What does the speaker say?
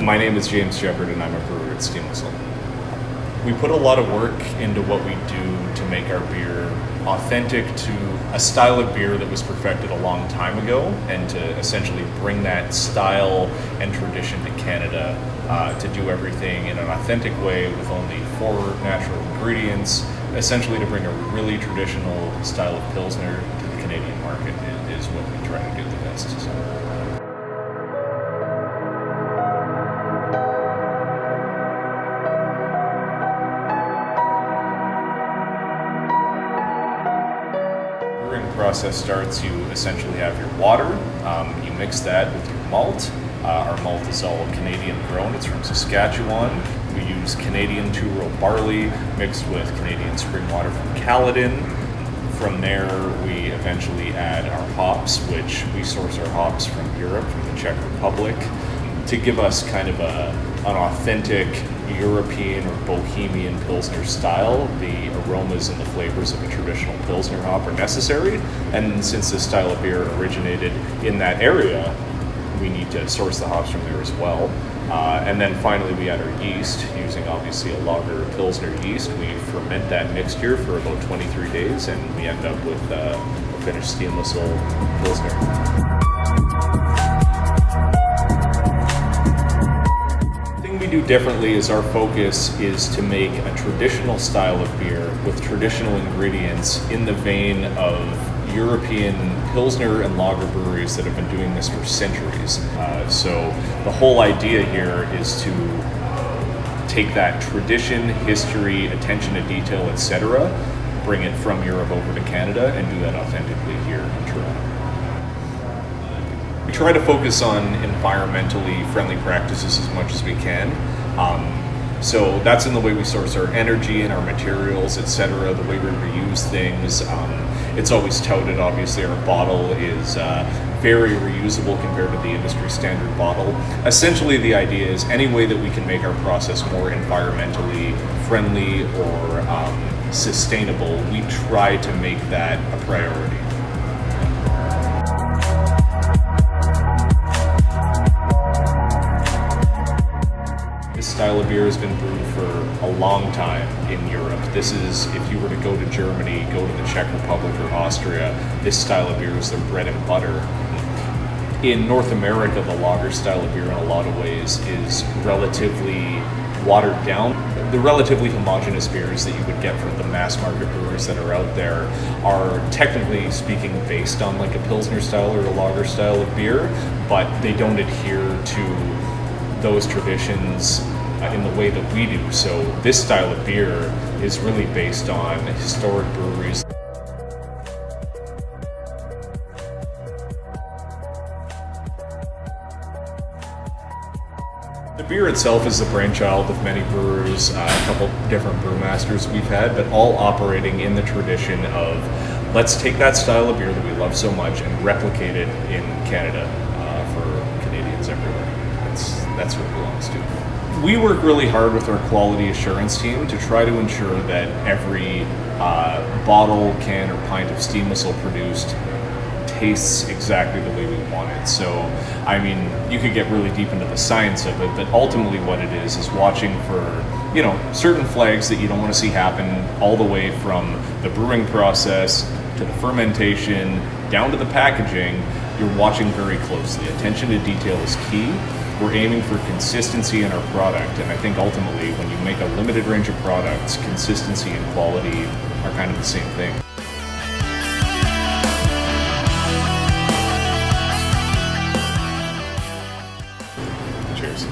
My name is James Shepard and I'm a brewer at Steam Whistle. We put a lot of work into what we do to make our beer authentic to a style of beer that was perfected a long time ago, and to essentially bring that style and tradition to Canada, to do everything in an authentic way with only 4 natural ingredients, essentially to bring a really traditional style of pilsner to the Canadian market is what we try to do the best. So. Process starts, you essentially have your water, you mix that with your malt. Our malt is all Canadian grown, it's from Saskatchewan. We use Canadian 2-row barley mixed with Canadian spring water from Caledon. From there we eventually add our hops, which we source our hops from Europe, from the Czech Republic, to give us kind of an authentic European or Bohemian Pilsner style. The aromas and the flavors of a traditional Pilsner hop are necessary, and since this style of beer originated in that area, we need to source the hops from there as well. And then finally we add our yeast, using obviously a lager Pilsner yeast. We ferment that mixture for about 23 days and we end up with a finished Steam Whistle Pilsner. We do differently is our focus is to make a traditional style of beer with traditional ingredients in the vein of European Pilsner and lager breweries that have been doing this for centuries. So the whole idea here is to take that tradition, history, attention to detail, etc., bring it from Europe over to Canada and do that authentically here in Toronto. We try to focus on environmentally friendly practices as much as we can. So that's in the way we source our energy and our materials, etc., the way we reuse things. It's always touted, obviously, our bottle is very reusable compared to the industry standard bottle. Essentially, the idea is any way that we can make our process more environmentally friendly or sustainable, we try to make that a priority. This style of beer has been brewed for a long time in Europe. This is, if you were to go to Germany, go to the Czech Republic or Austria, this style of beer is their bread and butter. In North America, the lager style of beer in a lot of ways is relatively watered down. The relatively homogeneous beers that you would get from the mass market brewers that are out there are, technically speaking, based on like a Pilsner style or a lager style of beer, but they don't adhere to those traditions in the way that we do. So this style of beer is really based on historic breweries. The beer itself is the brainchild of many brewers, a couple different brewmasters we've had, but all operating in the tradition of let's take that style of beer that we love so much and replicate it in Canada for Canadians everywhere. That's what it belongs to. We work really hard with our quality assurance team to try to ensure that every bottle, can, or pint of Steam Whistle produced tastes exactly the way we want it. So, I mean, you could get really deep into the science of it, but ultimately what it is watching for, certain flags that you don't want to see happen all the way from the brewing process to the fermentation, down to the packaging. You're watching very closely. Attention to detail is key. We're aiming for consistency in our product, and I think ultimately when you make a limited range of products, consistency and quality are kind of the same thing. Cheers.